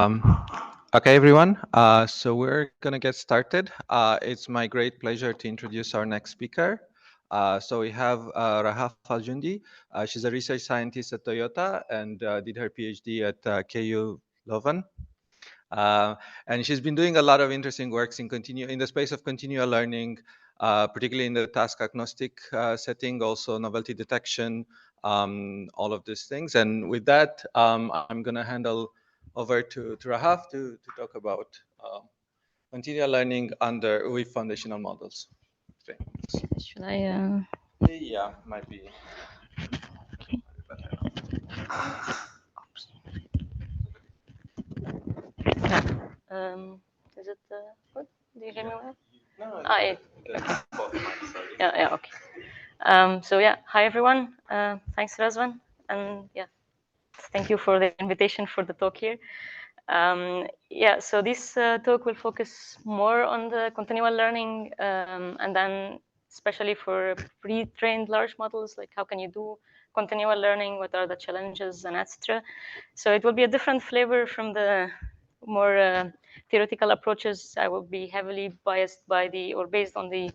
Okay, everyone. So we're going to get started. It's my great pleasure to introduce our next speaker. So we have Rahaf Aljundi. She's a research scientist at Toyota and did her PhD at KU Leuven. And she's been doing a lot of interesting works in the space of continual learning, particularly in the task agnostic setting, also novelty detection, all of these things. And with that, I'm going to handle over to Rahaf to talk about continual learning with foundational models. Thanks. Should I? Yeah, might be. Is it good? Do you hear me well? No, yeah, okay. So yeah, hi everyone. Thanks, Razvan, and yeah, thank you for the invitation for the talk here. Yeah, so this talk will focus more on the continual learning, and then especially for pre-trained large models, like how can you do continual learning, what are the challenges, and etc. So it will be a different flavor from the more theoretical approaches. I will be heavily biased by or based on the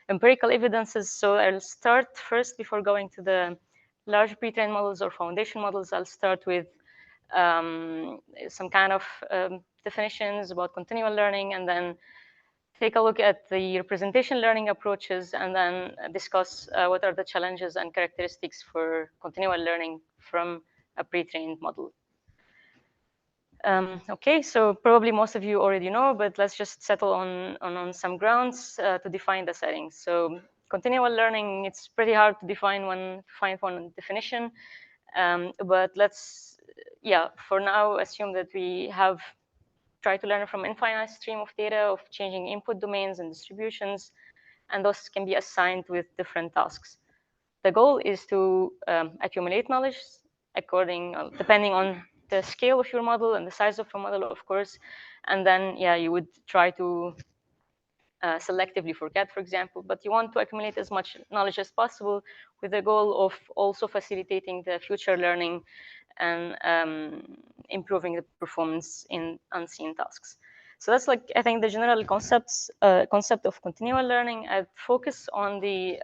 empirical evidences. So I'll start first before going to the large pre-trained models or foundation models. I'll start with some kind of definitions about continual learning, and then take a look at the representation learning approaches, and then discuss what are the challenges and characteristics for continual learning from a pre-trained model. Okay, so probably most of you already know, but let's just settle on some grounds to define the settings. So continual learning, it's pretty hard to find one definition, but let's, yeah, for now, assume that we have tried to learn from infinite stream of data of changing input domains and distributions, and those can be assigned with different tasks. The goal is to accumulate knowledge depending on the scale of your model and the size of your model, of course. And then, yeah, you would try to selectively forget, for example, but you want to accumulate as much knowledge as possible with the goal of also facilitating the future learning and improving the performance in unseen tasks. So that's, like, I think, the general concept of continual learning. I'd focus on the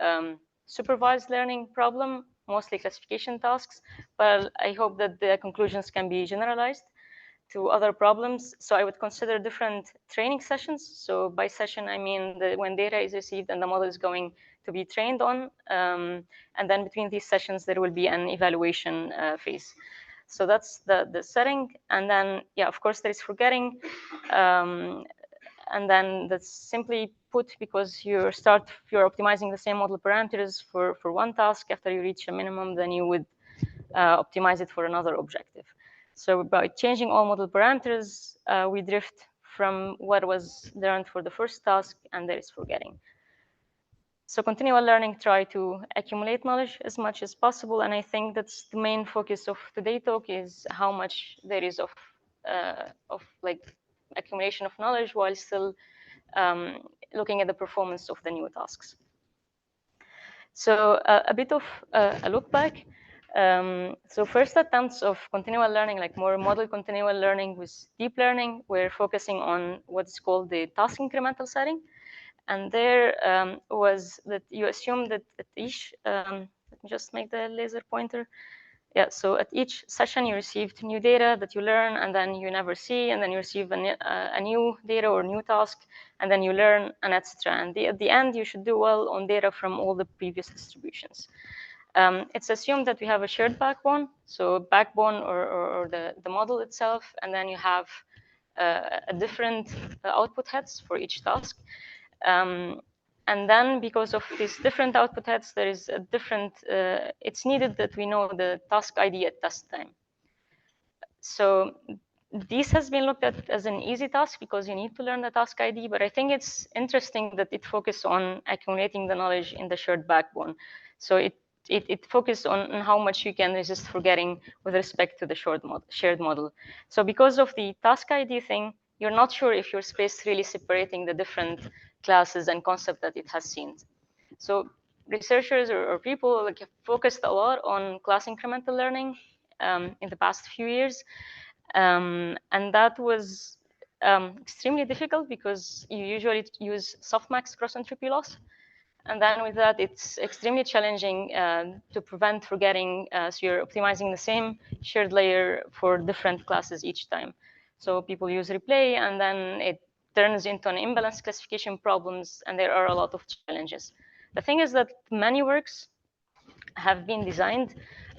supervised learning problem, mostly classification tasks, but I hope that the conclusions can be generalized to other problems. So I would consider different training sessions. So by session, I mean when data is received and the model is going to be trained on. And then between these sessions, there will be an evaluation phase. So that's the setting. And then, yeah, of course, there is forgetting. And then that's simply put because you're optimizing the same model parameters for one task. After you reach a minimum, then you would optimize it for another objective. So by changing all model parameters, we drift from what was learned for the first task, and there is forgetting. So continual learning try to accumulate knowledge as much as possible, and I think that's the main focus of today's talk, is how much there is of like accumulation of knowledge while still looking at the performance of the new tasks. So a bit of a look back. So first attempts of continual learning, like more model continual learning with deep learning, we're focusing on what's called the task incremental setting. And there was that you assume that at each, let me just make the laser pointer. Yeah, so at each session you received new data that you learn, and then you never see, and then you receive a new data or new task, and then you learn, and etc. And at the end, you should do well on data from all the previous distributions. It's assumed that we have a shared backbone, so backbone or the model itself, and then you have a different output heads for each task. And then because of these different output heads, there is a different, it's needed that we know the task ID at test time. So this has been looked at as an easy task because you need to learn the task ID, but I think it's interesting that it focuses on accumulating the knowledge in the shared backbone. So it focused on how much you can resist forgetting with respect to the shared model. So because of the task ID thing, you're not sure if your space really separating the different classes and concepts that it has seen. So researchers or people like have focused a lot on class incremental learning in the past few years. And that was extremely difficult because you usually use softmax cross-entropy loss. And then with that, it's extremely challenging to prevent forgetting. So you're optimizing the same shared layer for different classes each time. So people use replay, and then it turns into an imbalance classification problems, and there are a lot of challenges. The thing is that many works have been designed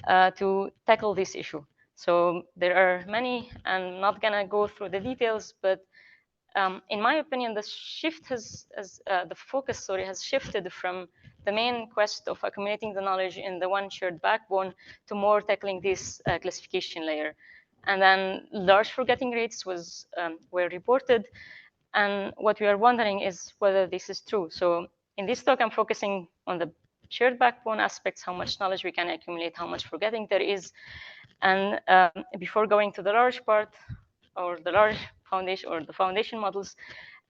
to tackle this issue. So there are many, I'm not gonna go through the details, but in my opinion, the shift the focus, has shifted from the main quest of accumulating the knowledge in the one shared backbone to more tackling this classification layer. And then large forgetting rates were reported. And what we are wondering is whether this is true. So in this talk, I'm focusing on the shared backbone aspects, how much knowledge we can accumulate, how much forgetting there is. And before going to the large part, or the large foundation, or the foundation models,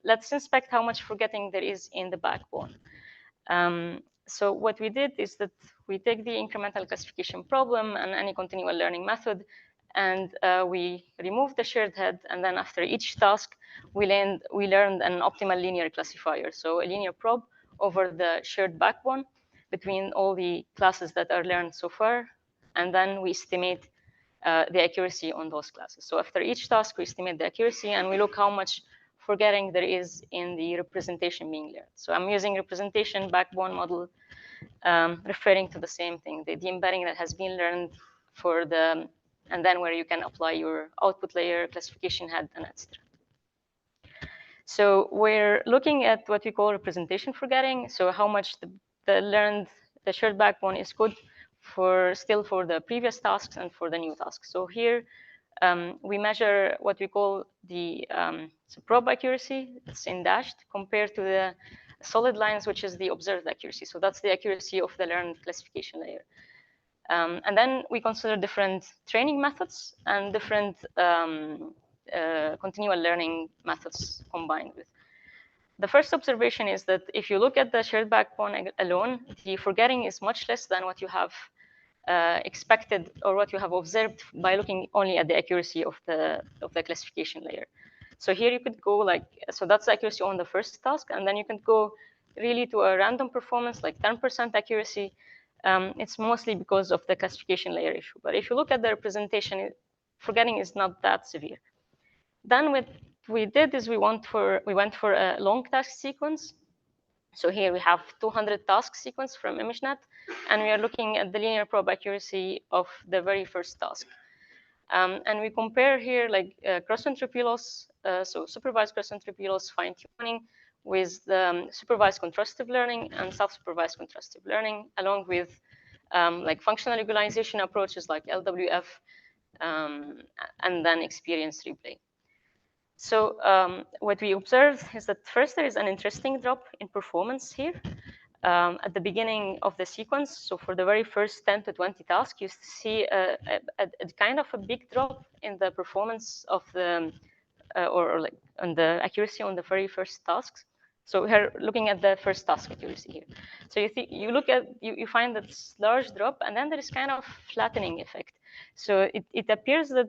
let's inspect how much forgetting there is in the backbone. So what we did is that we take the incremental classification problem and any continual learning method, and we remove the shared head, and then after each task, we learned an optimal linear classifier, so a linear probe over the shared backbone between all the classes that are learned so far, and then we estimate the accuracy on those classes. So after each task, we estimate the accuracy, and we look how much forgetting there is in the representation being learned. So I'm using representation backbone model, referring to the same thing, the embedding that has been learned for the, and then where you can apply your output layer, classification head, and etc. So we're looking at what we call representation forgetting. So how much the shared backbone is good still for the previous tasks and for the new tasks. So here we measure what we call the probe accuracy. It's in dashed compared to the solid lines, which is the observed accuracy. So that's the accuracy of the learned classification layer. And then we consider different training methods and different continual learning methods combined with. The first observation is that if you look at the shared backbone alone, the forgetting is much less than what you have expected or what you have observed by looking only at the accuracy of the classification layer. So here you could go so that's the accuracy on the first task, and then you can go really to a random performance like 10% accuracy. It's mostly because of the classification layer issue. But if you look at the representation, forgetting is not that severe. Then what we did is we went for a long task sequence. So here we have 200 task sequence from ImageNet, and we are looking at the linear probe accuracy of the very first task. And we compare here cross-entropy loss, so supervised cross-entropy loss fine-tuning with the supervised contrastive learning and self-supervised contrastive learning, along with functional regularization approaches like LWF, and then experience replay. So what we observed is that first there is an interesting drop in performance here at the beginning of the sequence. So for the very first 10 to 20 tasks, you see a kind of a big drop in the performance of the, or on the accuracy on the very first tasks. So we're looking at the first task accuracy here. So you find that large drop, and then there is kind of flattening effect. So it appears that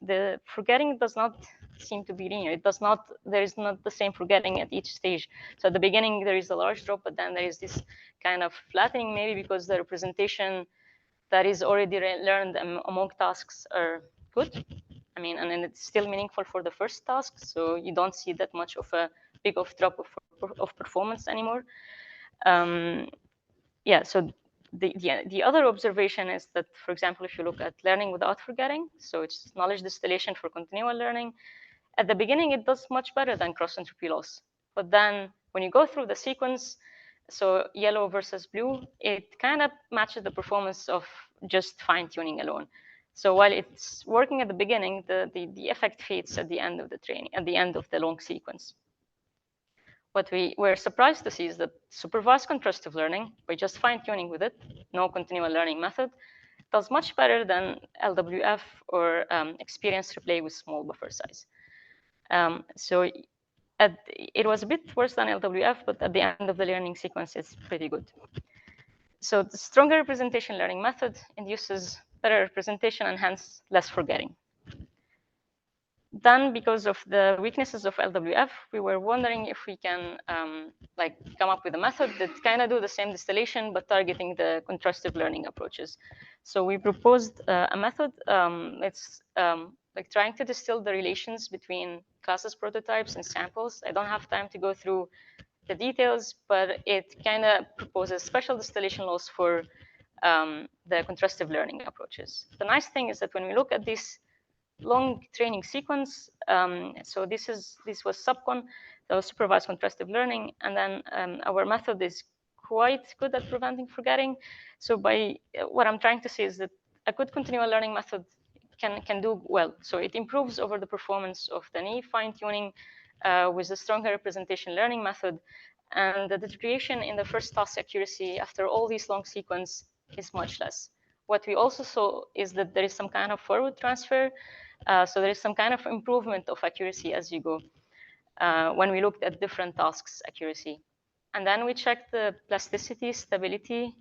the forgetting does not seem to be linear. There is not the same forgetting at each stage. So at the beginning, there is a large drop, but then there is this kind of flattening, maybe because the representation that is already learned among tasks are good. I mean, and then it's still meaningful for the first task. So you don't see that much of a big drop of performance anymore. Yeah, so the other observation is that, for example, if you look at learning without forgetting, so it's knowledge distillation for continual learning, at the beginning, it does much better than cross-entropy loss. But then when you go through the sequence, so yellow versus blue, it kind of matches the performance of just fine-tuning alone. So while it's working at the beginning, the effect fades at the end of the training, at the end of the long sequence. What we were surprised to see is that supervised contrastive learning, by just fine-tuning with it, no continual learning method, does much better than LWF or experience replay with small buffer size. So it was a bit worse than LWF, but at the end of the learning sequence, it's pretty good. So the stronger representation learning method induces better representation and hence less forgetting. then, because of the weaknesses of LWF, we were wondering if we can like come up with a method that kind of do the same distillation but targeting the contrastive learning approaches. So we proposed a method. It's like trying to distill the relations between classes, prototypes, and samples. I don't have time to go through the details, but it kind of proposes special distillation laws for the contrastive learning approaches. The nice thing is that when we look at this long training sequence, so this was subcon, that was supervised contrastive learning, and then our method is quite good at preventing forgetting. So by what I'm trying to say is that a good continual learning method can do well. So it improves over the performance of the knee fine-tuning with a stronger representation learning method, and the deterioration in the first task accuracy after all these long sequence is much less. What we also saw is that there is some kind of forward transfer, so there is some kind of improvement of accuracy as you go when we looked at different tasks accuracy. And then we checked the plasticity, stability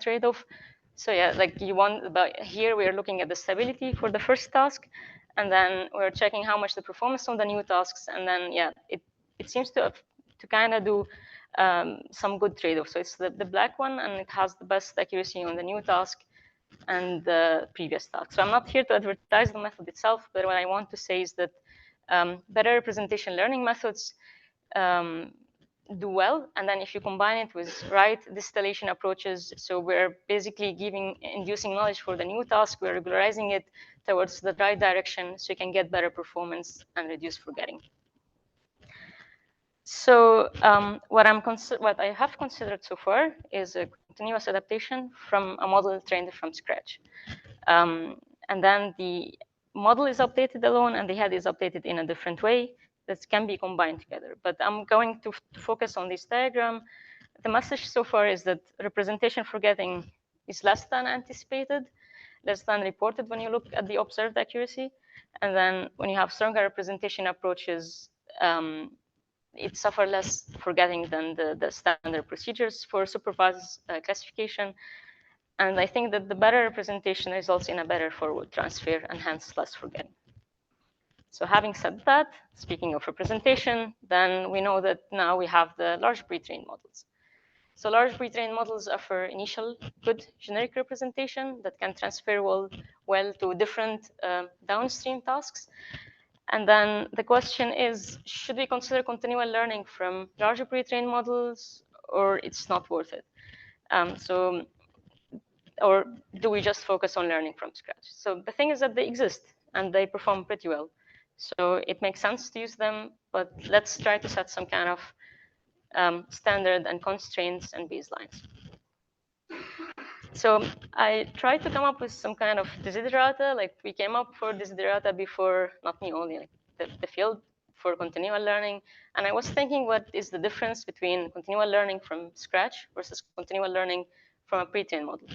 trade-off. So yeah, like you want, but here we are looking at the stability for the first task, and then we're checking how much the performance on the new tasks, and then yeah, it seems to kind of do some good trade-off. So it's the black one, and it has the best accuracy on the new task and the previous task. So I'm not here to advertise the method itself, but what I want to say is that better representation learning methods do well. And then if you combine it with right distillation approaches, so we're basically inducing knowledge for the new task, we're regularizing it towards the right direction so you can get better performance and reduce forgetting. So what I have considered so far is a continuous adaptation from a model trained from scratch. And then the model is updated alone and the head is updated in a different way that can be combined together. But I'm going to focus on this diagram. The message so far is that representation forgetting is less than anticipated, less than reported when you look at the observed accuracy. And then when you have stronger representation approaches, it suffers less forgetting than the standard procedures for supervised classification. And I think that the better representation results in a better forward transfer and hence less forgetting. So having said that, speaking of representation, then we know that now we have the large pre-trained models. So large pre-trained models offer initial good generic representation that can transfer well to different downstream tasks. And then the question is, should we consider continual learning from larger pre-trained models, or it's not worth it? Or do we just focus on learning from scratch? So the thing is that they exist and they perform pretty well. So it makes sense to use them, but let's try to set some kind of standard and constraints and baselines. So I tried to come up with some kind of desiderata, like we came up for desiderata before, not me only, like the field for continual learning. And I was thinking, what is the difference between continual learning from scratch versus continual learning from a pre-trained model?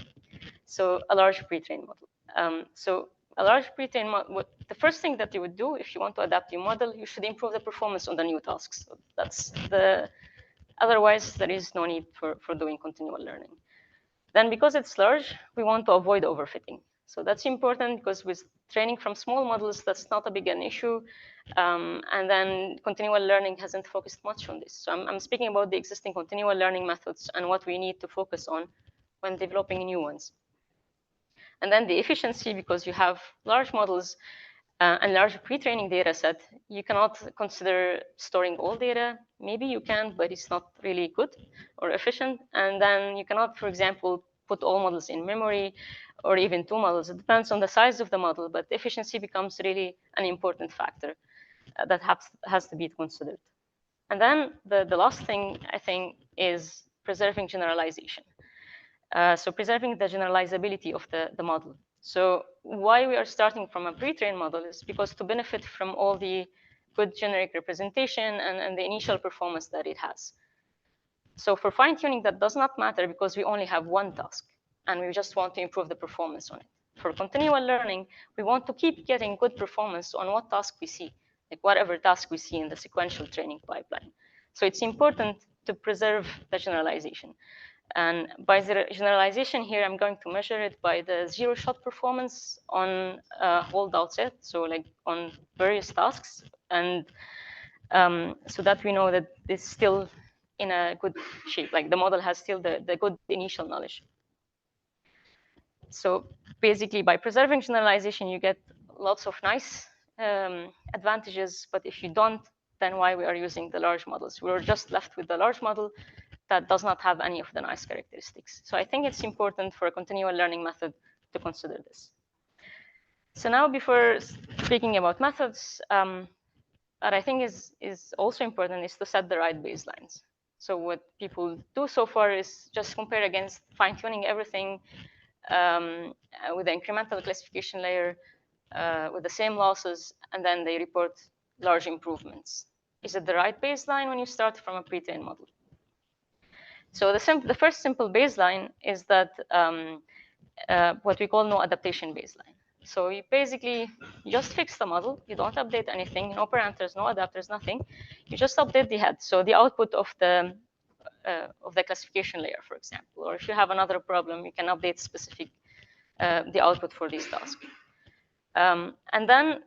So a large pre-trained model. So a large pre-trained model, the first thing that you would do if you want to adapt your model, you should improve the performance on the new tasks. So that's otherwise there is no need for doing continual learning. Then because it's large, we want to avoid overfitting. So that's important because with training from small models, that's not a big an issue. And then continual learning hasn't focused much on this. So I'm speaking about the existing continual learning methods and what we need to focus on when developing new ones. And then the efficiency, because you have large models and large pre-training data set, you cannot consider storing all data. Maybe you can, but it's not really good or efficient. And then you cannot, for example, put all models in memory or even two models. It depends on the size of the model, but efficiency becomes really an important factor that has to be considered. And then the last thing, I think, is preserving generalization. So preserving the generalizability of the model. So why we are starting from a pre-trained model is because to benefit from all the good generic representation and the initial performance that it has. So for fine-tuning, that does not matter because we only have one task and we just want to improve the performance on it. For continual learning, we want to keep getting good performance on what task we see, like whatever task we see in the sequential training pipeline. So it's important to preserve the generalization. And by the generalization here, I'm going to measure it by the zero-shot performance on holdout set, so like on various tasks, and so that we know that it's still in a good shape, like the model has still the good initial knowledge. So basically, by preserving generalization, you get lots of nice advantages, but if you don't, then why we are using the large models? We're just left with the large model that does not have any of the nice characteristics. So I think it's important for a continual learning method to consider this. So now, before speaking about methods, what I think is also important is to set the right baselines. So what people do so far is just compare against fine-tuning everything with the incremental classification layer with the same losses, and then they report large improvements. Is it the right baseline when you start from a pre-trained model? So the first simple baseline is that what we call no adaptation baseline. So you basically just fix the model. You don't update anything, no parameters, no adapters, nothing. You just update the head. So the output of the classification layer, for example. Or if you have another problem, you can update specific the output for this task. And then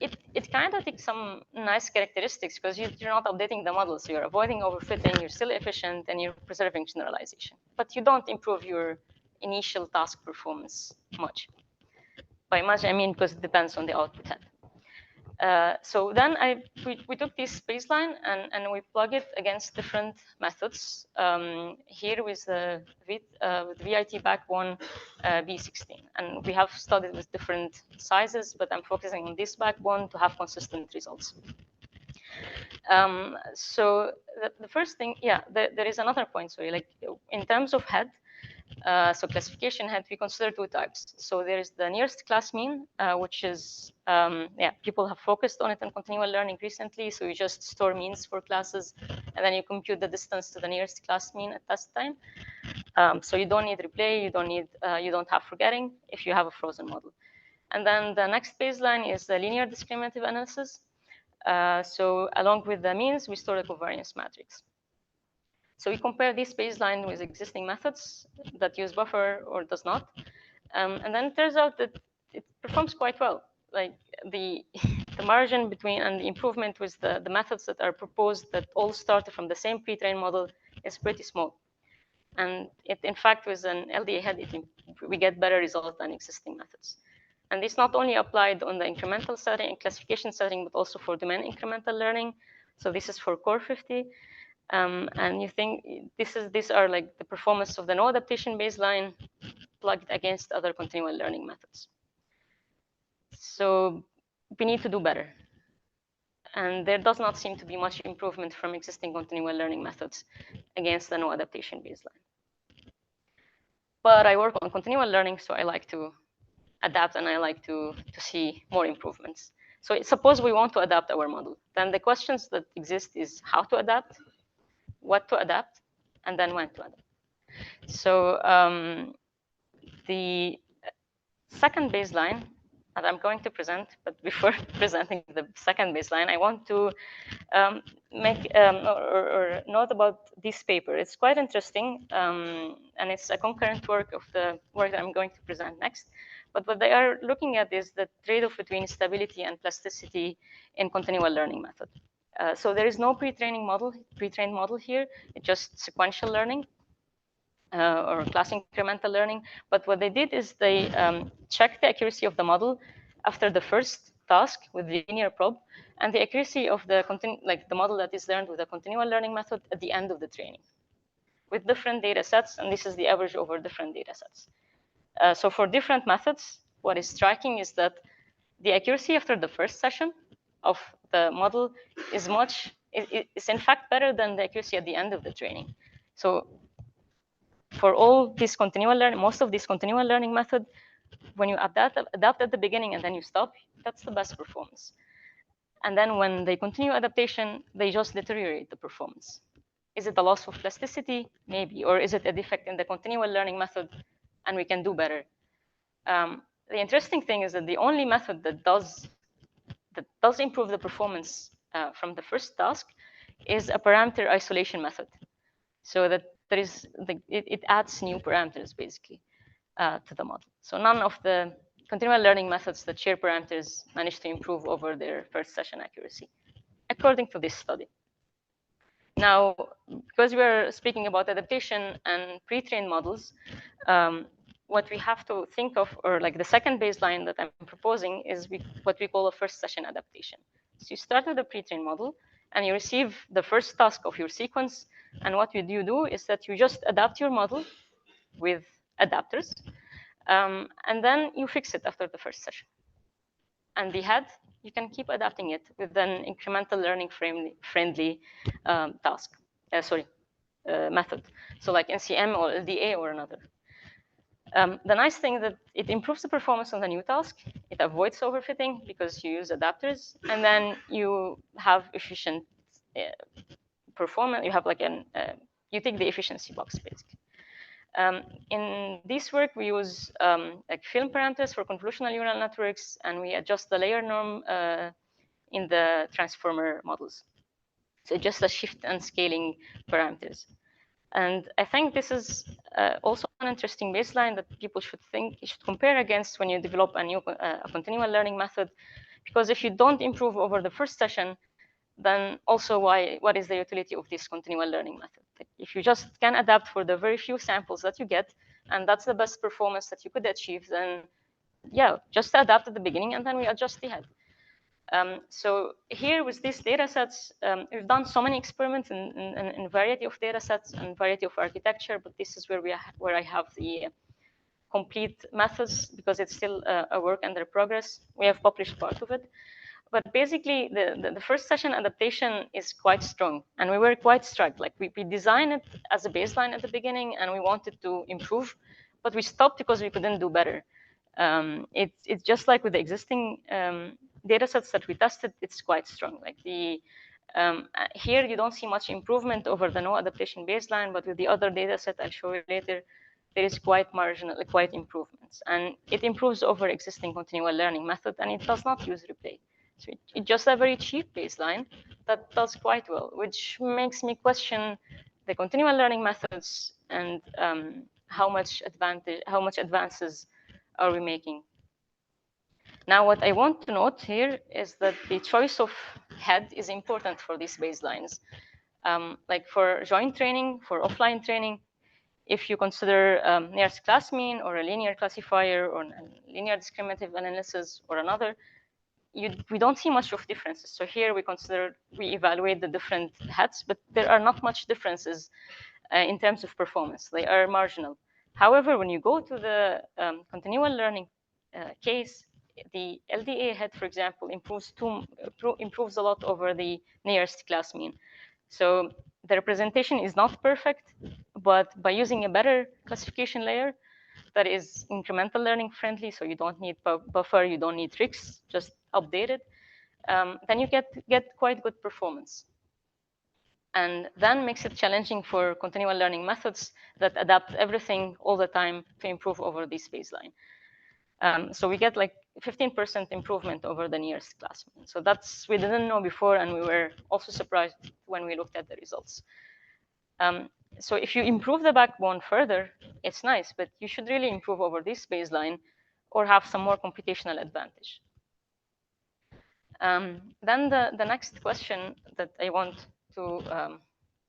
it kind of takes some nice characteristics because you're not updating the model, so you're avoiding overfitting, you're still efficient, and you're preserving generalization. But you don't improve your initial task performance much. By much, I mean because it depends on the output head. So then we took this baseline and we plug it against different methods. Here with the with VIT backbone B16. And we have studied with different sizes, but I'm focusing on this backbone to have consistent results. So the first thing, yeah, there is another point. So like in terms of head, so classification head, we consider two types. So there is the nearest class mean, which is, yeah, people have focused on it in continual learning recently. So you just store means for classes, and then you compute the distance to the nearest class mean at test time. So you don't need replay, you don't have forgetting if you have a frozen model. And then the next baseline is the linear discriminative analysis. So along with the means, we store the covariance matrix. So we compare this baseline with existing methods that use buffer or does not. And then it turns out that it performs quite well. Like the margin between and the improvement with the methods that are proposed that all started from the same pre-trained model is pretty small. And it, in fact, with an LDA head, we get better results than existing methods. And this not only applied on the incremental setting and classification setting, but also for domain incremental learning. So this is for core 50. And you think these are like the performance of the no adaptation baseline plugged against other continual learning methods. So we need to do better. And there does not seem to be much improvement from existing continual learning methods against the no adaptation baseline. But I work on continual learning, so I like to adapt and I like to see more improvements. So suppose we want to adapt our model. Then the questions that exist is how to adapt, what to adapt, and then when to adapt. So the second baseline that I'm going to present, but before presenting the second baseline, I want to make or note about this paper. It's quite interesting, and it's a concurrent work of the work that I'm going to present next. But what they are looking at is the trade-off between stability and plasticity in continual learning method. So there is no pre-trained model here. It's just sequential learning or class incremental learning. But what they did is they checked the accuracy of the model after the first task with the linear probe, and the accuracy of the model that is learned with a continual learning method at the end of the training, with different data sets, and this is the average over different data sets. So for different methods, what is striking is that the accuracy after the first session of the model is in fact better than the accuracy at the end of the training. So for all this continual learning, most of this continual learning method, when you adapt at the beginning and then you stop, that's the best performance. And then when they continue adaptation, they just deteriorate the performance. Is it a loss of plasticity? Maybe. Or is it a defect in the continual learning method and we can do better? The interesting thing is that the only method that does improve the performance from the first task is a parameter isolation method. So that there is it adds new parameters basically to the model. So none of the continual learning methods that share parameters manage to improve over their first session accuracy, according to this study. Now, because we're speaking about adaptation and pre-trained models, what we have to think of, or like the second baseline that I'm proposing, is what we call a first session adaptation. So you start with a pre-trained model, and you receive the first task of your sequence, and what you do is that you just adapt your model with adapters, and then you fix it after the first session. And the head, you can keep adapting it with an incremental learning friendly task. Method. So like NCM or LDA or another. The nice thing that it improves the performance on the new task. It avoids overfitting because you use adapters, and then you have efficient performance. You have like you take the efficiency box basically. In this work, we use like film parameters for convolutional neural networks, and we adjust the layer norm in the transformer models. So just a shift and scaling parameters. And I think this is also an interesting baseline that people should compare against when you develop a new continual learning method. Because if you don't improve over the first session, then also what is the utility of this continual learning method? Like if you just can adapt for the very few samples that you get, and that's the best performance that you could achieve, then yeah, just adapt at the beginning, and then we adjust the head. So here with these data sets, we've done so many experiments in variety of data sets and variety of architecture, but this is where I have the complete methods because it's still a work under progress. We have published part of it. But basically, the first session adaptation is quite strong, and we were quite struck. Like we designed it as a baseline at the beginning, and we wanted to improve, but we stopped because we couldn't do better. It's just like with the existing data sets that we tested, it's quite strong. Like here, you don't see much improvement over the no adaptation baseline, but with the other data set I'll show you later, there is quite marginal, quite improvements, and it improves over existing continual learning method, and it does not use replay. So it's just a very cheap baseline that does quite well, which makes me question the continual learning methods and how much advances are we making. Now, what I want to note here is that the choice of head is important for these baselines. Like for joint training, for offline training, if you consider nearest class mean or a linear classifier or a linear discriminative analysis or another, we don't see much of differences. So here we evaluate the different heads, but there are not much differences in terms of performance. They are marginal. However, when you go to the continual learning case, the LDA head, for example, improves a lot over the nearest class mean. So the representation is not perfect, but by using a better classification layer that is incremental learning friendly, so you don't need buffer, you don't need tricks, just update it, then you get quite good performance. And then makes it challenging for continual learning methods that adapt everything all the time to improve over this baseline. So we get like 15% improvement over the nearest class mean. So we didn't know before, and we were also surprised when we looked at the results. So if you improve the backbone further, it's nice, but you should really improve over this baseline or have some more computational advantage. Then the next question that I want to,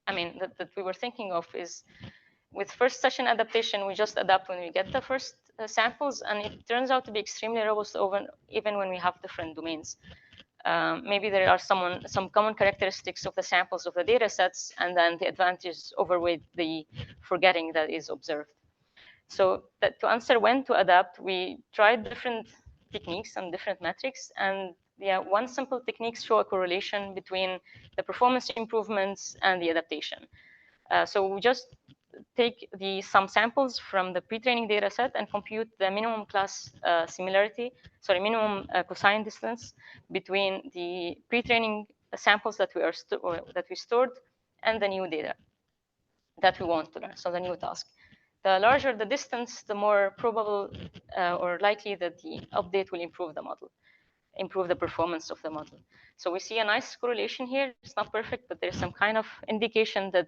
that we were thinking of is, with first session adaptation, we just adapt when we get the first samples, and it turns out to be extremely robust even when we have different domains. Maybe there are some common characteristics of the samples of the data sets, and then the advantages overweight the forgetting that is observed. So to answer when to adapt, we tried different techniques and different metrics, and one simple technique show a correlation between the performance improvements and the adaptation. So we just take some samples from the pre-training data set and compute the minimum class minimum cosine distance between the pre-training samples that we stored and the new data that we want to learn, so the new task. The larger the distance, the more probable or likely that the update will improve the model, improve the performance of the model. So we see a nice correlation here. It's not perfect, but there's some kind of indication that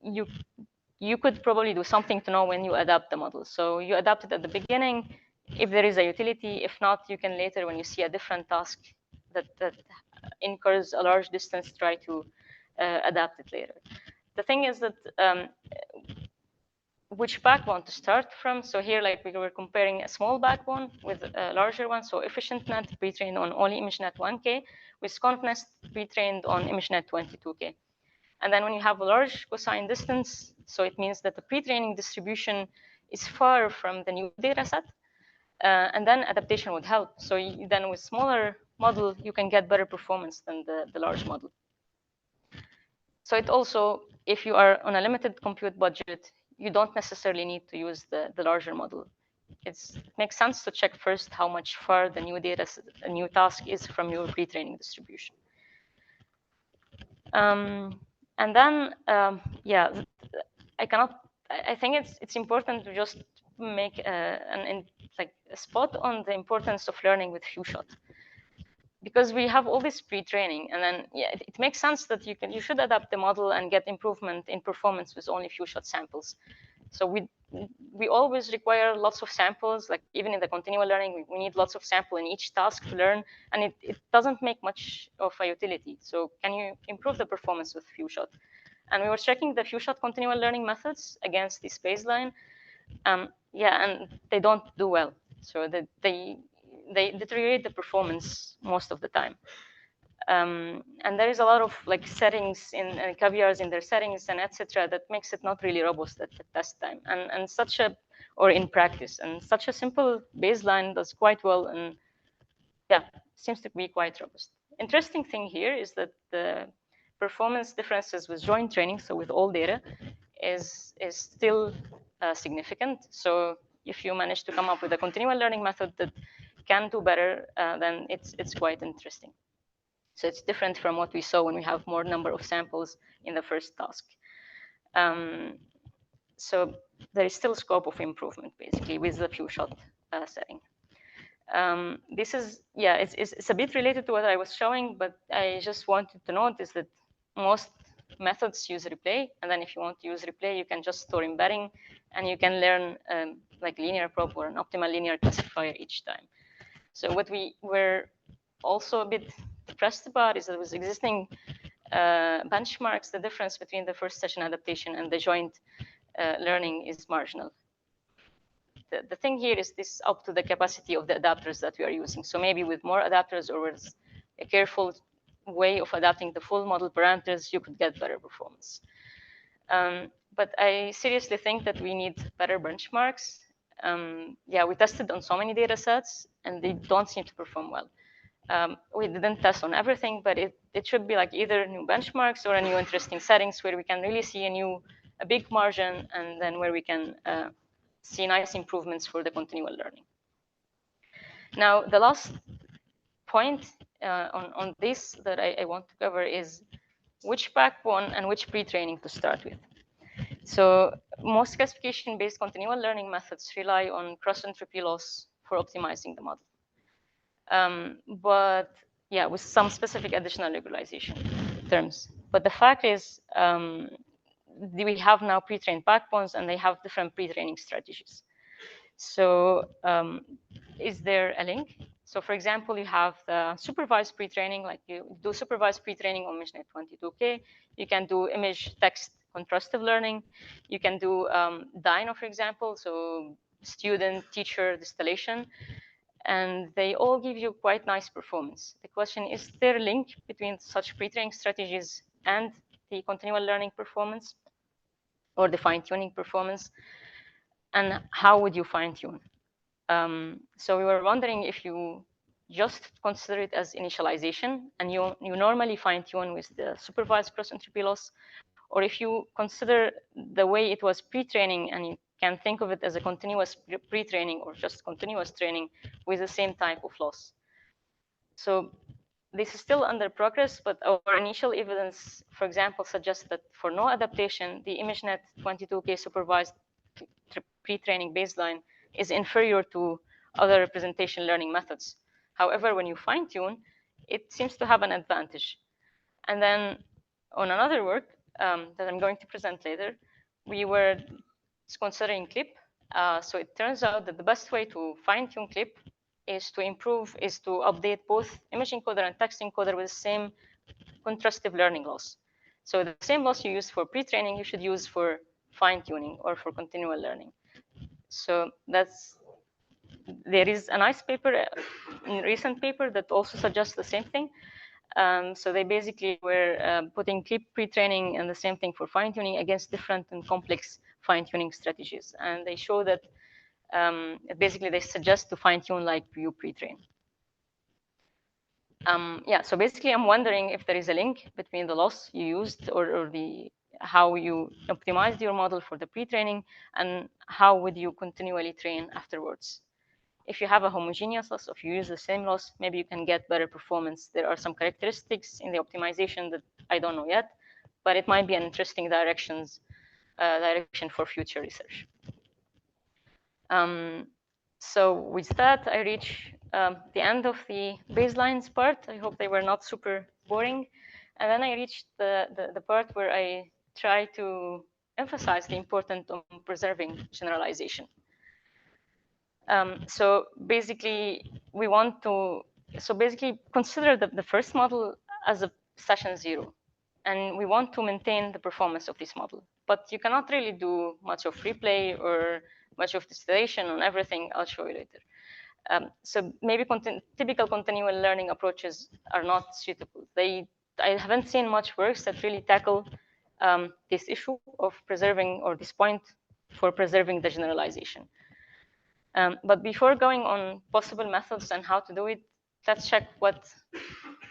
you could probably do something to know when you adapt the model. So you adapt it at the beginning if there is a utility. If not, you can later, when you see a different task that incurs a large distance, try to adapt it later. The thing is that which backbone to start from. So here, like we were comparing a small backbone with a larger one. So EfficientNet pre-trained on only ImageNet 1K, with ConfNet pre-trained on ImageNet 22K. And then when you have a large cosine distance, so it means that the pre-training distribution is far from the new data set, and then adaptation would help. So then with smaller model, you can get better performance than the large model. So it also, if you are on a limited compute budget, you don't necessarily need to use the larger model. It makes sense to check first how much far the new data, a new task is from your pre-training distribution. And then, yeah, I think it's important to just make like a spot on the importance of learning with few shot, because we have all this pre-training, and then yeah, it makes sense that you should adapt the model and get improvement in performance with only few shot samples. So we always require lots of samples, like even in the continual learning, we need lots of sample in each task to learn, and it doesn't make much of a utility. So can you improve the performance with few shot? And we were checking the few shot continual learning methods against this baseline. Yeah, and they don't do well. So they deteriorate the performance most of the time. And there is a lot of like settings and caveats in their settings and etc. that makes it not really robust at the test time, and such a, or in practice, and such a simple baseline does quite well, and yeah, seems to be quite robust. Interesting thing here is that the performance differences with joint training, so with all data, is still significant. So if you manage to come up with a continual learning method that can do better, then it's quite interesting. So it's different from what we saw when we have more number of samples in the first task. So there is still scope of improvement, basically, with the few shot setting. This is, yeah, it's a bit related to what I was showing, but I just wanted to note is that most methods use replay, and then if you want to use replay, you can just store embedding, and you can learn like linear probe or an optimal linear classifier each time. So what we were also a bit depressed about is that with existing benchmarks, the difference between the first session adaptation and the joint learning is marginal. The thing here is this up to the capacity of the adapters that we are using. So maybe with more adapters or with a careful way of adapting the full model parameters, you could get better performance. But I seriously think that we need better benchmarks. Yeah, we tested on so many data sets, and they don't seem to perform well. We didn't test on everything, but it should be like either new benchmarks or a new interesting settings where we can really see a big margin, and then where we can see nice improvements for the continual learning. Now, the last point on this that I want to cover is which backbone and which pre-training to start with. So most classification-based continual learning methods rely on cross-entropy loss for optimizing the model. But yeah, with some specific additional regularization terms. But the fact is, we have now pre-trained backbones, and they have different pre-training strategies. So is there a link? So for example, you have the supervised pre-training, like you do supervised pre-training on ImageNet 22K. You can do image text contrastive learning. You can do Dino, for example, so student teacher distillation. And they all give you quite nice performance. The question is there a link between such pre-training strategies and the continual learning performance or the fine-tuning performance? And how would you fine-tune? So we were wondering if you just consider it as initialization, and you normally fine-tune with the supervised cross-entropy loss, or if you consider the way it was pre-training, and you can think of it as a continuous pre-training or just continuous training with the same type of loss. So this is still under progress, but our initial evidence, for example, suggests that for no adaptation, the ImageNet 22K supervised pre-training baseline is inferior to other representation learning methods. However, when you fine-tune, it seems to have an advantage. And then on another work, that I'm going to present later, we were considering CLIP. So it turns out that the best way to fine-tune CLIP is to update both image encoder and text encoder with the same contrastive learning loss. So the same loss you use for pre-training, you should use for fine-tuning or for continual learning. So there is a nice paper, a recent paper that also suggests the same thing. So they basically were putting CLIP pre-training and the same thing for fine-tuning against different and complex fine-tuning strategies. And they show that basically they suggest to fine-tune like you pre-train. Yeah, so basically I'm wondering if there is a link between the loss you used or how you optimized your model for the pre-training and how would you continually train afterwards. If you have a homogeneous loss, if you use the same loss, maybe you can get better performance. There are some characteristics in the optimization that I don't know yet, but it might be an interesting direction for future research. So with that, I reach the end of the baselines part. I hope they were not super boring. And then I reached the part where I try to emphasize the importance of preserving generalization. So basically, we want to consider the first model as a session 0. And we want to maintain the performance of this model. But you cannot really do much of replay or much of distillation on everything. I'll show you later. So maybe typical continual learning approaches are not suitable. I haven't seen much works that really tackle this issue of preserving, or this point for preserving the generalization. But before going on possible methods and how to do it, let's check what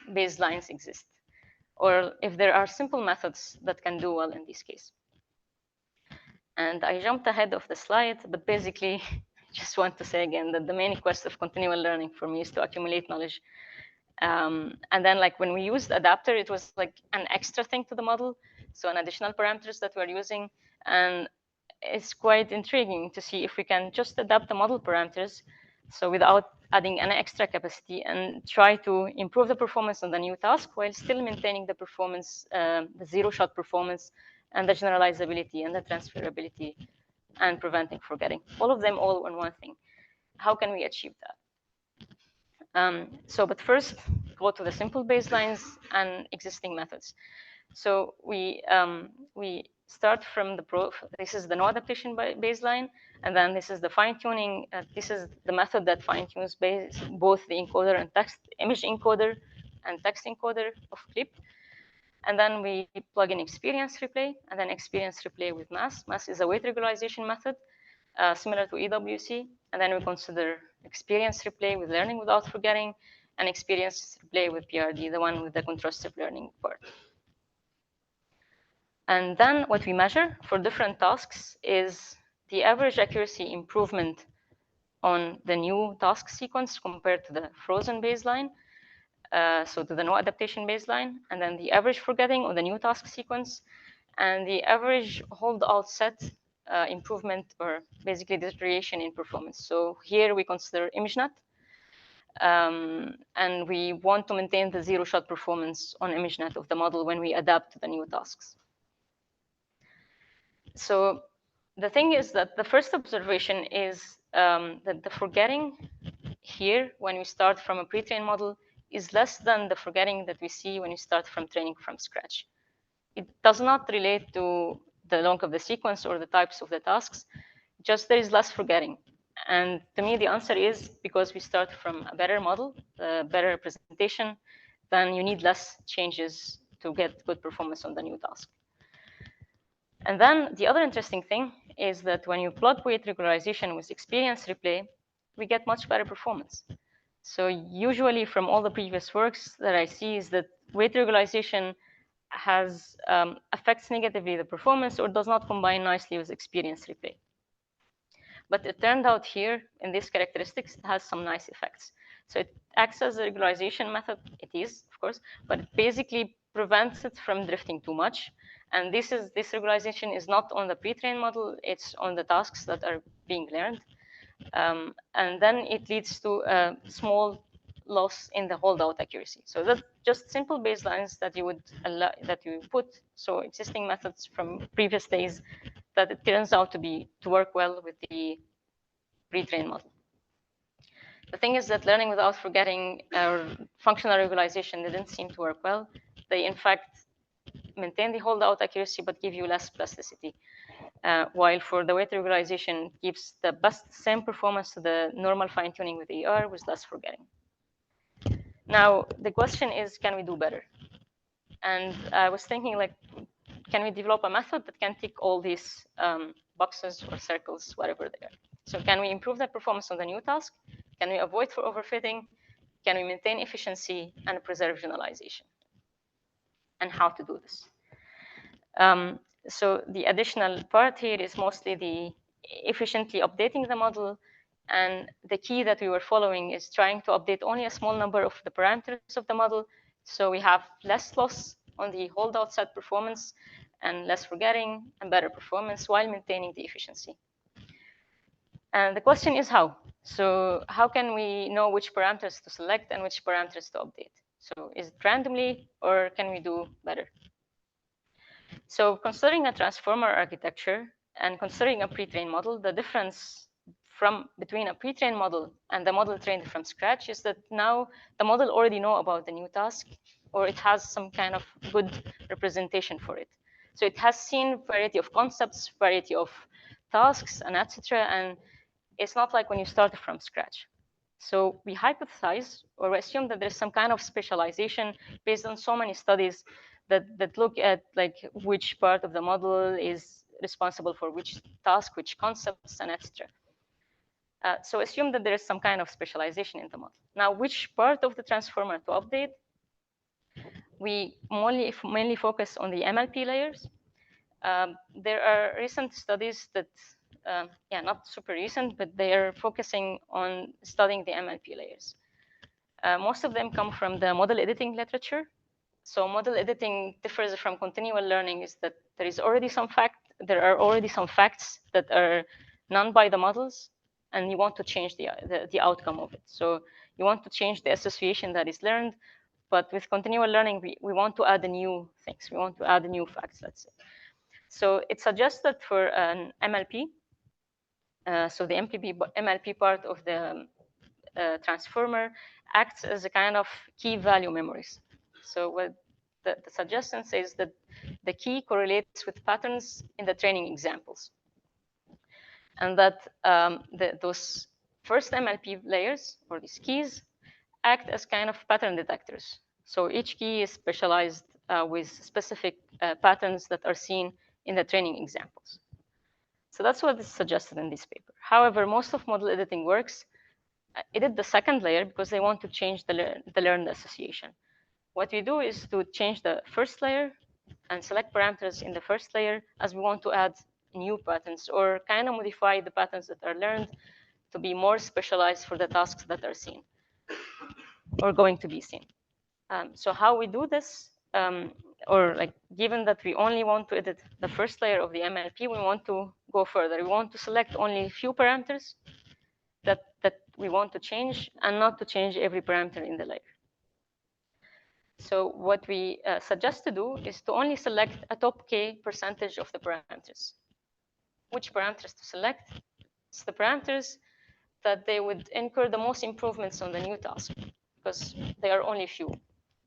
baselines exist, or if there are simple methods that can do well in this case. And I jumped ahead of the slide, but basically, I just want to say again that the main quest of continual learning for me is to accumulate knowledge. And then like when we used adapter, it was like an extra thing to the model. So an additional parameters that we're using. And it's quite intriguing to see if we can just adapt the model parameters, so without adding an extra capacity, and try to improve the performance on the new task while still maintaining the performance, the zero-shot performance, and the generalizability and the transferability, and preventing forgetting. All of them all on one thing. How can we achieve that? But first, go to the simple baselines and existing methods. So we start from this is the no adaptation baseline, and then this is the fine-tuning. This is the method that fine-tunes both the encoder and image encoder and text encoder of CLIP. And then we plug in experience replay, and then experience replay with mass. Mass is a weight regularization method, similar to EWC. And then we consider experience replay with learning without forgetting, and experience replay with PRD, the one with the contrastive learning part. And then what we measure for different tasks is the average accuracy improvement on the new task sequence compared to the frozen baseline, so to the no adaptation baseline, and then the average forgetting on the new task sequence, and the average holdout set improvement, or basically deterioration in performance. So here we consider ImageNet, and we want to maintain the zero-shot performance on ImageNet of the model when we adapt to the new tasks. So the thing is that the first observation is that the forgetting here, when we start from a pre-trained model, is less than the forgetting that we see when you start from training from scratch. It does not relate to the length of the sequence or the types of the tasks, just there is less forgetting. And to me, the answer is because we start from a better model, a better representation, then you need less changes to get good performance on the new task. And then the other interesting thing is that when you plug weight regularization with experience replay, we get much better performance. So usually from all the previous works that I see is that weight regularization affects negatively the performance or does not combine nicely with experience replay. But it turned out here in these characteristics, it has some nice effects. So it acts as a regularization method. It is, of course, but it basically prevents it from drifting too much. And this regularization is not on the pre-trained model, it's on the tasks that are being learned. And then it leads to a small loss in the holdout accuracy. So that's just simple baselines that you would put. So existing methods from previous days that it turns out to work well with the pre-trained model. The thing is that learning without forgetting or functional regularization didn't seem to work well. They in fact maintain the holdout accuracy but give you less plasticity. While for the weight regularization gives the best same performance to the normal fine-tuning with ER with less forgetting. Now, the question is, can we do better? And I was thinking, like, can we develop a method that can tick all these boxes or circles, whatever they are? So can we improve the performance on the new task? Can we avoid for overfitting? Can we maintain efficiency and preserve generalization? And how to do this? So the additional part here is mostly the efficiently updating the model. And the key that we were following is trying to update only a small number of the parameters of the model. So we have less loss on the holdout set performance and less forgetting and better performance while maintaining the efficiency. And the question is how? So how can we know which parameters to select and which parameters to update? So is it randomly or can we do better? So considering a transformer architecture and considering a pre-trained model, the difference between a pre-trained model and the model trained from scratch is that now the model already know about the new task, or it has some kind of good representation for it. So it has seen variety of concepts, variety of tasks, and etc. And it's not like when you start from scratch. So we hypothesize or we assume that there's some kind of specialization based on so many studies that look at like which part of the model is responsible for which task, which concepts, and etc. So assume that there is some kind of specialization in the model. Now, which part of the transformer to update? We mainly focus on the MLP layers. There are recent studies that, not super recent, but they are focusing on studying the MLP layers. Most of them come from the model editing literature. So model editing differs from continual learning is that there are already some facts that are known by the models, and you want to change the outcome of it. So you want to change the association that is learned, but with continual learning, we want to add the new things. We want to add the new facts, let's say. So it's suggested for an MLP. So the MLP part of the transformer acts as a kind of key value memories. So what the suggestion says that the key correlates with patterns in the training examples. And that those first MLP layers, or these keys, act as kind of pattern detectors. So each key is specialized with specific patterns that are seen in the training examples. So that's what is suggested in this paper. However, most of model editing works edit the second layer because they want to change the learned association. What we do is to change the first layer and select parameters in the first layer as we want to add new patterns or kind of modify the patterns that are learned to be more specialized for the tasks that are seen or going to be seen. So how we do this, or like given that we only want to edit the first layer of the MLP, we want to go further. We want to select only a few parameters that we want to change and not to change every parameter in the layer. So what we suggest to do is to only select a top K percentage of the parameters. Which parameters to select? It's the parameters that they would incur the most improvements on the new task because they are only few.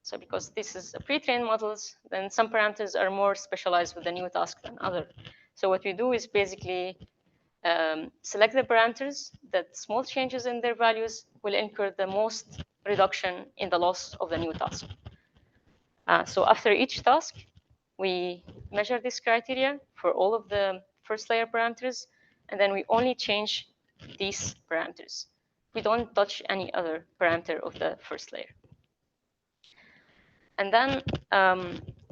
So because this is a pre-trained models, then some parameters are more specialized with the new task than other. So what we do is basically select the parameters that small changes in their values will incur the most reduction in the loss of the new task. So after each task, we measure this criteria for all of the first layer parameters, and then we only change these parameters. We don't touch any other parameter of the first layer. And then,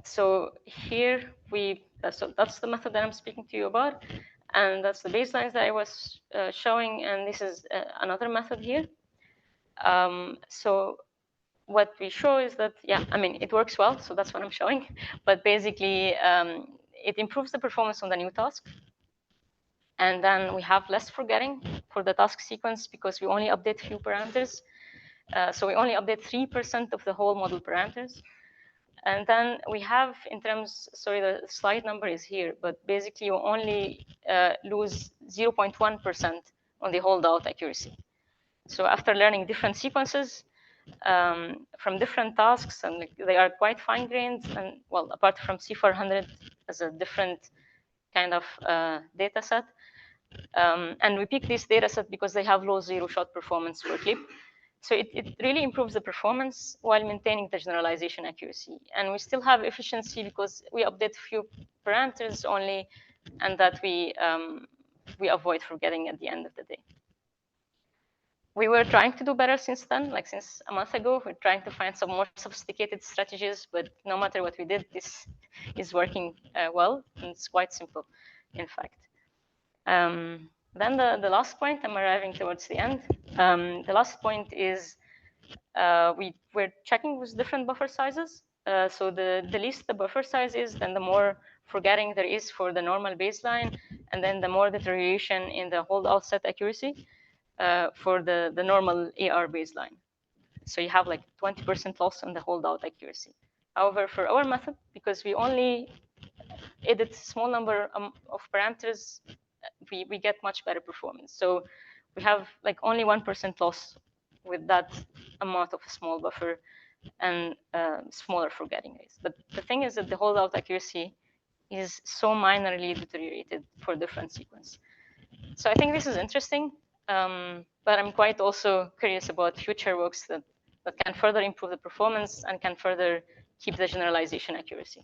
so here so that's the method that I'm speaking to you about. And that's the baselines that I was showing. And this is another method here. So what we show is that, it works well. So that's what I'm showing. But basically, it improves the performance on the new task. And then we have less forgetting for the task sequence because we only update few parameters. So we only update 3% of the whole model parameters. And then we have in terms, sorry, the slide number is here, but basically you only lose 0.1% on the holdout accuracy. So after learning different sequences from different tasks, and they are quite fine-grained, and well, apart from C400 as a different kind of data set, and we pick this data set because they have low zero-shot performance per clip. So it really improves the performance while maintaining the generalization accuracy. And we still have efficiency because we update few parameters only, and that we avoid forgetting at the end of the day. We were trying to do better since then, like since a month ago. We're trying to find some more sophisticated strategies, but no matter what we did, this is working well, and it's quite simple, in fact. Then the last point, I'm arriving towards the end. The last point is we're checking with different buffer sizes. So the least the buffer size is, then the more forgetting there is for the normal baseline, and then the more deterioration in the hold offset accuracy for the normal AR baseline. So you have like 20% loss on the holdout accuracy. However, for our method, because we only edit small number of parameters, we get much better performance. So we have like only 1% loss with that amount of small buffer and smaller forgetting rates. But the thing is that the holdout accuracy is so minorly deteriorated for different sequence. So I think this is interesting, but I'm quite also curious about future works that can further improve the performance and can further keep the generalization accuracy.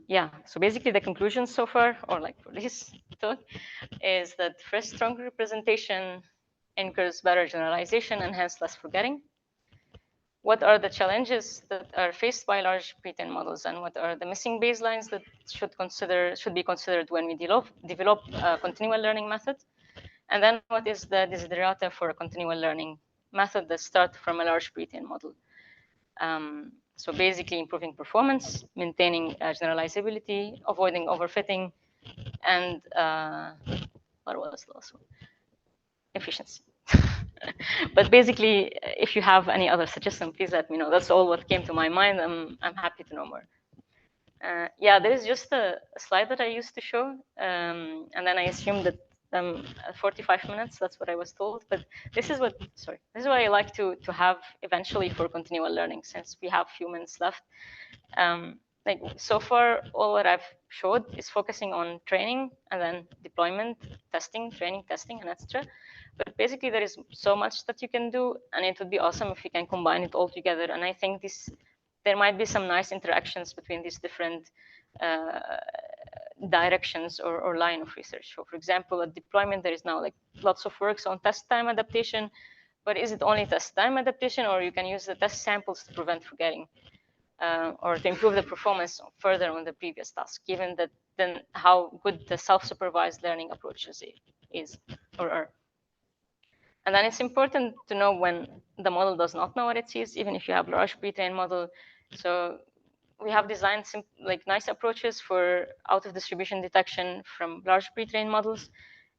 Yeah, so basically the conclusion so far, or like for this talk, is that first, stronger representation incurs better generalization and hence less forgetting. What are the challenges that are faced by large pre-trained models, and what are the missing baselines that should be considered when we develop a continual learning method? And then what is the desiderata for a continual learning method that start from a large pre-trained model? So basically improving performance, maintaining generalizability, avoiding overfitting, and what was the last one? Efficiency. But basically, if you have any other suggestion, please let me know. That's all what came to my mind. I'm happy to know more. Yeah, there is just a slide that I used to show, and then I assumed that 45 minutes, that's what I was told. But this is what I like to have eventually for continual learning, since we have few minutes left. Like so far, all what I've showed is focusing on training and then deployment, testing, training, testing, and etc. But basically, there is so much that you can do, and it would be awesome if you can combine it all together. And I think there might be some nice interactions between these different directions or line of research. So for example, at deployment, there is now like lots of works on test time adaptation, but is it only test time adaptation, or you can use the test samples to prevent forgetting or to improve the performance further on the previous task, given that then how good the self-supervised learning approaches is or are. And then it's important to know when the model does not know what it sees, even if you have large pre-trained model. So we have designed like nice approaches for out-of-distribution detection from large pre-trained models,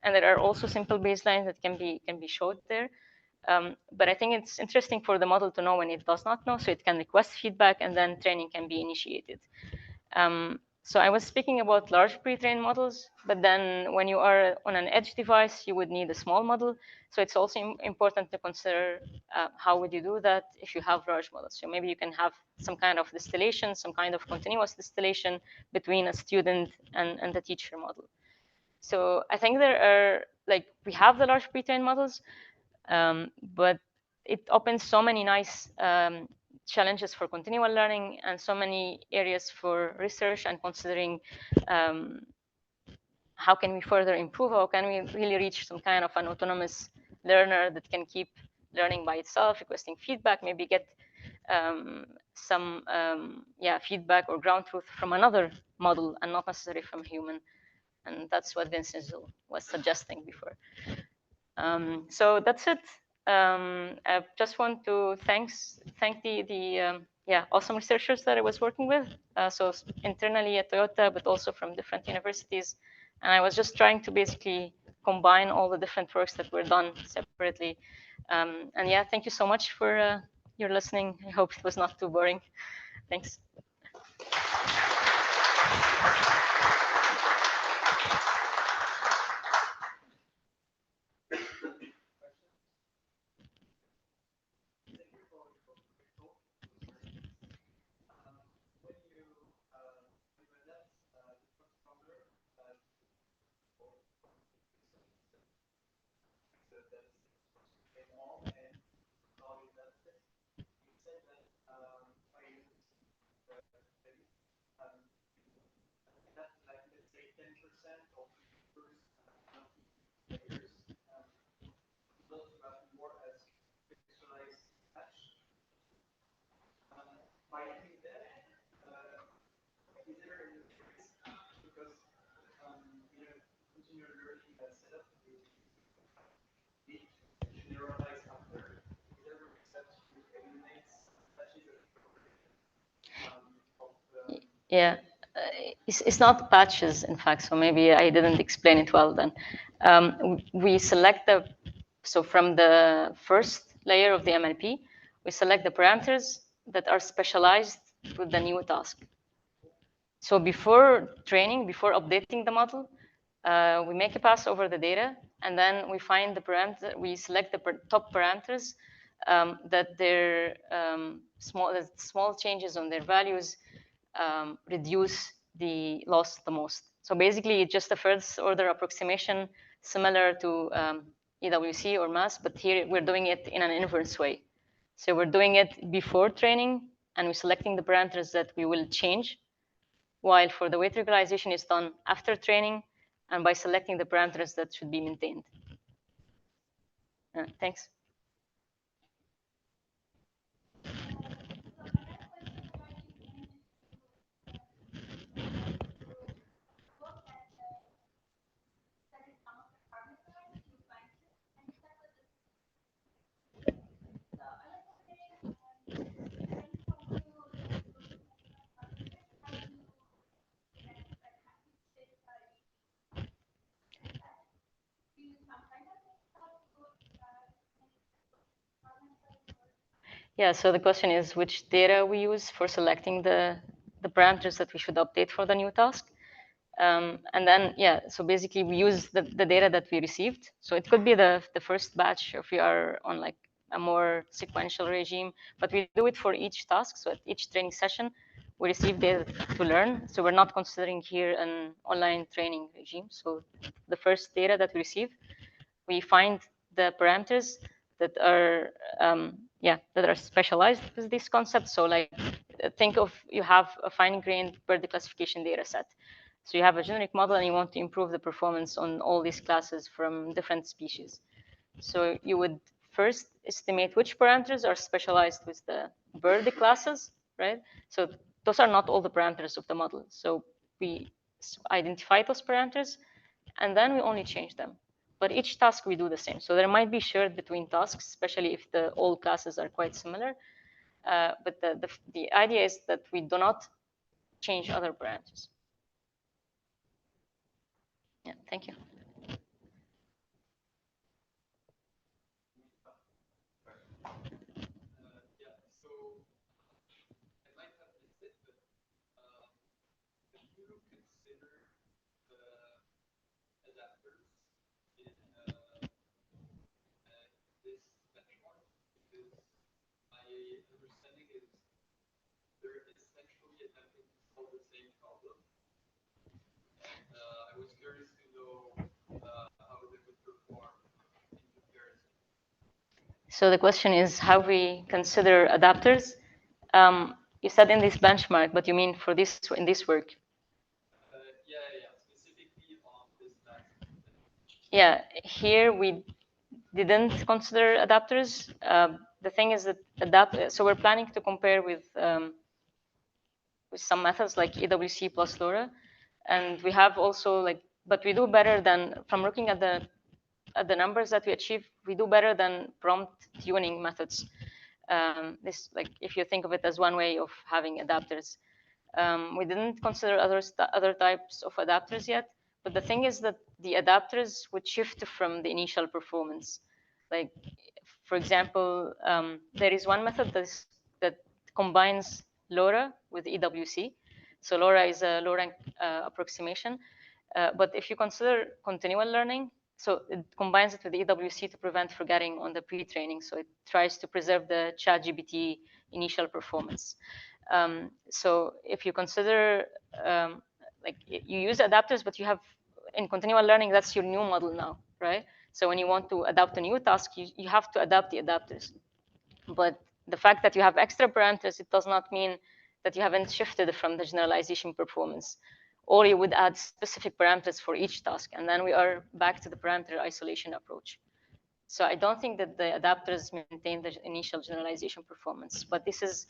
and there are also simple baselines that can be showed there. But I think it's interesting for the model to know when it does not know, so it can request feedback, and then training can be initiated. So I was speaking about large pre-trained models, but then when you are on an edge device, you would need a small model. So it's also important to consider how would you do that if you have large models. So maybe you can have some kind of distillation, some kind of continuous distillation between a student and the teacher model. So I think there are, like, we have the large pre-trained models, but it opens so many nice challenges for continual learning and so many areas for research and considering how can we further improve, how can we really reach some kind of an autonomous learner that can keep learning by itself, requesting feedback, maybe get some feedback or ground truth from another model and not necessarily from human. And that's what Vincent was suggesting before. So that's it. I just want to thank the awesome researchers that I was working with. So internally at Toyota, but also from different universities. And I was just trying to basically combine all the different works that were done separately. And yeah, thank you so much for your listening. I hope it was not too boring. Thanks. Yeah, it's not patches, in fact, so maybe I didn't explain it well then. We select so from the first layer of the MLP, we select the parameters that are specialized with the new task. So before training, before updating the model, we make a pass over the data, and then we find the parameter, we select the top parameters that their small changes on their values reduce the loss the most. So basically, it's just a first order approximation similar to EWC or mass, but here we're doing it in an inverse way. So we're doing it before training, and we're selecting the parameters that we will change, while for the weight regularization is done after training and by selecting the parameters that should be maintained. Thanks. Yeah, so the question is which data we use for selecting the parameters that we should update for the new task. And then, yeah, so basically we use the data that we received. So it could be the first batch if we are on like a more sequential regime, but we do it for each task. So at each training session, we receive data to learn. So we're not considering here an online training regime. So the first data that we receive, we find the parameters that are that are specialized with this concept. So like think of you have a fine-grained bird classification data set. So you have a generic model and you want to improve the performance on all these classes from different species. So you would first estimate which parameters are specialized with the bird classes, right? So those are not all the parameters of the model. So we identify those parameters and then we only change them. But each task we do the same. So there might be shared between tasks, especially if the all classes are quite similar. But the idea is that we do not change other parameters. Yeah, thank you. So the question is how we consider adapters. You said in this benchmark, but you mean for this in this work? Yeah, here we didn't consider adapters. The thing is that so we're planning to compare with some methods like EWC plus LoRa, and we have also like, but we do better than from looking at the numbers that we achieve. We do better than prompt tuning methods. This like if you think of it as one way of having adapters. We didn't consider other types of adapters yet, But the thing is that the adapters would shift from the initial performance. Like, for example, there is one method that combines LoRa with EWC. So LoRa is a low-rank approximation. But if you consider continual learning, so it combines it with EWC to prevent forgetting on the pre-training. So it tries to preserve the ChatGPT initial performance. So if you consider, like you use adapters, but you have in continual learning, that's your new model now, right? So when you want to adapt a new task, you have to adapt the adapters. But the fact that you have extra parameters, it does not mean that you haven't shifted from the generalization performance. Or you would add specific parameters for each task. And then we are back to the parameter isolation approach. So I don't think that the adapters maintain the initial generalization performance. But this is,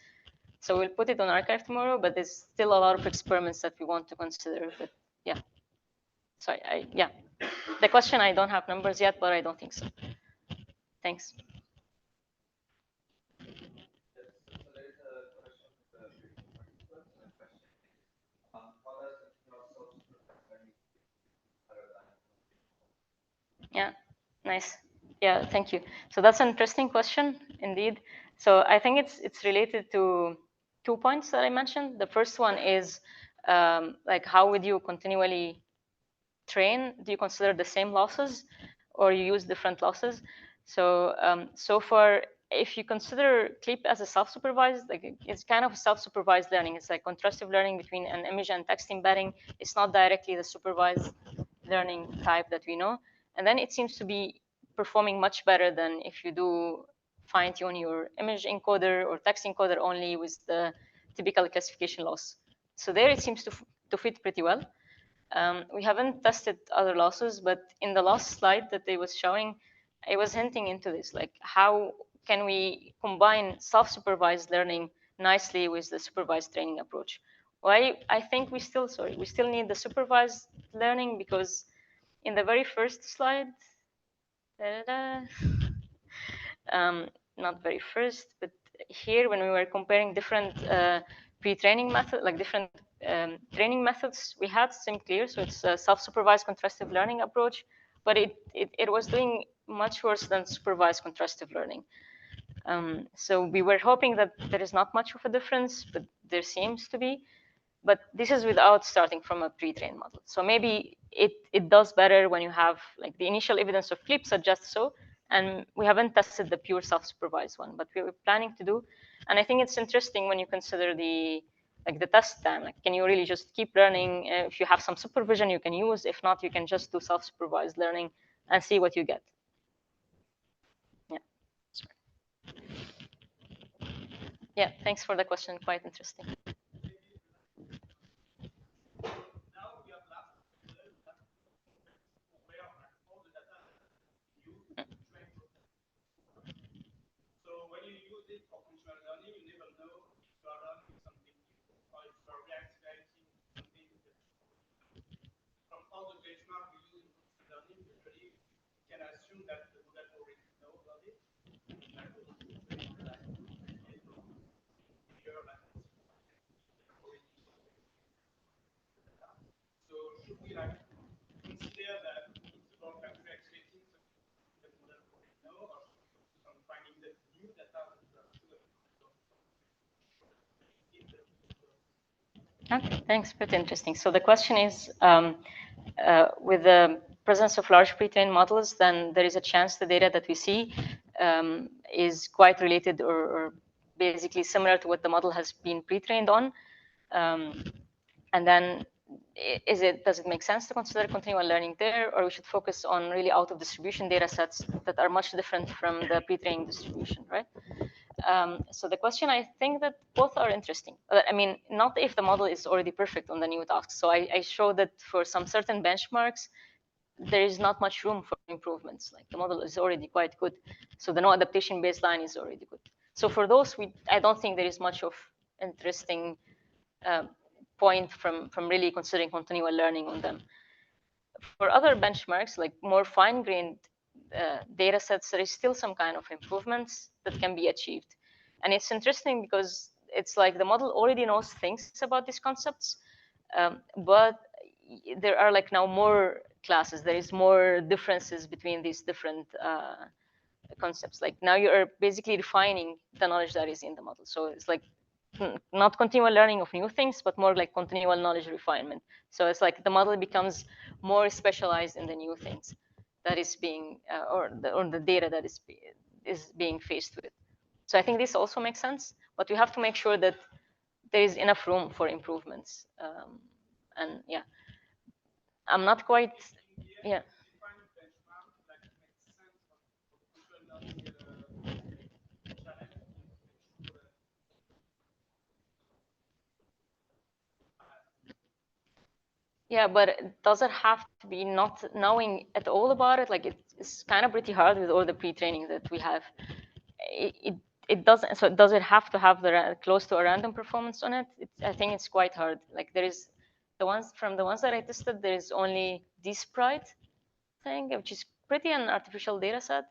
so we'll put it on archive tomorrow, but there's still a lot of experiments that we want to consider. But yeah. So yeah. The question, I don't have numbers yet, but I don't think so. Thanks. Yeah, nice. Yeah, thank you. So that's an interesting question indeed. So I think it's related to 2 points that I mentioned. The first one is like how would you continually train? Do you consider the same losses or you use different losses? So so far, if you consider CLEAP as a self-supervised, like it's kind of self-supervised learning. It's like contrastive learning between an image and text embedding. It's not directly the supervised learning type that we know. And then it seems to be performing much better than if you do fine-tune your image encoder or text encoder only with the typical classification loss. So there it seems to fit pretty well. We haven't tested other losses, but in the last slide that they was showing, I was hinting into this, like how can we combine self-supervised learning nicely with the supervised training approach? Well, I think we still need the supervised learning because in the very first slide, not very first, but here when we were comparing different pre-training methods, like different training methods, we had SimClear, so it's a self-supervised contrastive learning approach, but it was doing much worse than supervised contrastive learning. So we were hoping that there is not much of a difference, but there seems to be. But this is without starting from a pre-trained model. So maybe it does better when you have like the initial evidence of CLEAP suggests so, and we haven't tested the pure self-supervised one, but we were planning to do. And I think it's interesting when you consider the test time. Like, can you really just keep learning? If you have some supervision, you can use. If not, you can just do self-supervised learning and see what you get. Yeah. Sorry. Yeah. Thanks for the question. Quite interesting. Okay, thanks. Pretty interesting. So the question is, with the presence of large pre-trained models, then there is a chance the data that we see is quite related or basically similar to what the model has been pre-trained on. And then does it make sense to consider continual learning there, or we should focus on really out of distribution data sets that are much different from the pre-training distribution, right? So the question, I think that both are interesting. I mean, not if the model is already perfect on the new tasks. So I showed that for some certain benchmarks, there is not much room for improvements. Like the model is already quite good. So the no adaptation baseline is already good. So for those, I don't think there is much of interesting point from really considering continual learning on them. For other benchmarks, like more fine-grained data sets, there is still some kind of improvements that can be achieved. And it's interesting because it's like the model already knows things about these concepts, but there are like now more classes. There is more differences between these different concepts. Like now you are basically refining the knowledge that is in the model. So it's like not continual learning of new things, but more like continual knowledge refinement. So it's like the model becomes more specialized in the new things that is being, or the data that is being faced with. So I think this also makes sense, but we have to make sure that there is enough room for improvements. And yeah, I'm not quite, yeah. Yeah, but does it have to be not knowing at all about it? Like it's kind of pretty hard with all the pre-training that we have. It doesn't. So does it have to have the close to a random performance on it? I think it's quite hard. Like there is the ones that I tested, there is only this sprite thing, which is pretty an artificial data set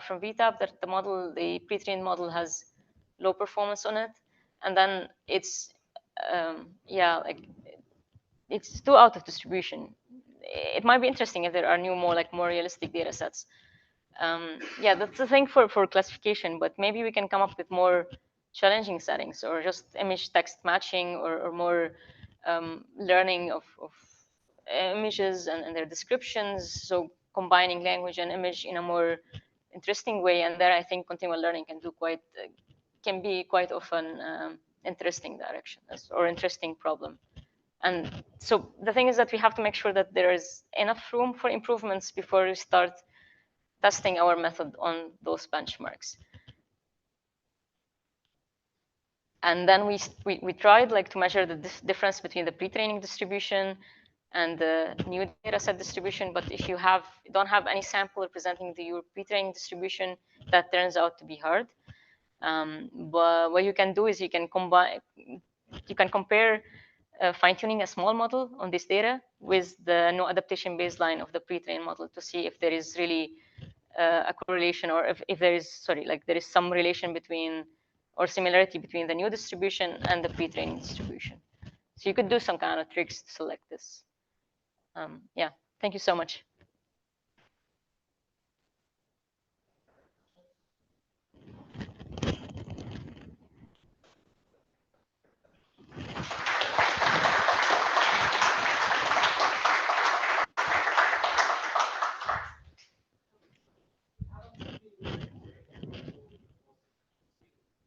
from VTAP that the pre-trained model has low performance on it, and then it's yeah, like it's too out of distribution. It might be interesting if there are new, more realistic data sets. Yeah, that's the thing for classification, but maybe we can come up with more challenging settings, or just image text matching, or more learning of images and their descriptions. So combining language and image in a more interesting way. And there I think continual learning can be quite often interesting direction, or interesting problem. And so the thing is that we have to make sure that there is enough room for improvements before we start testing our method on those benchmarks. And then we tried to measure the difference between the pre-training distribution and the new data set distribution. But if you don't have any sample representing your pre-training distribution, that turns out to be hard. But what you can do is you can compare fine-tuning a small model on this data with the no adaptation baseline of the pre-trained model to see if there is really a correlation, or if there is, there is some relation between, or similarity between the new distribution and the pre-training distribution. So you could do some kind of tricks to select this. Yeah, thank you so much.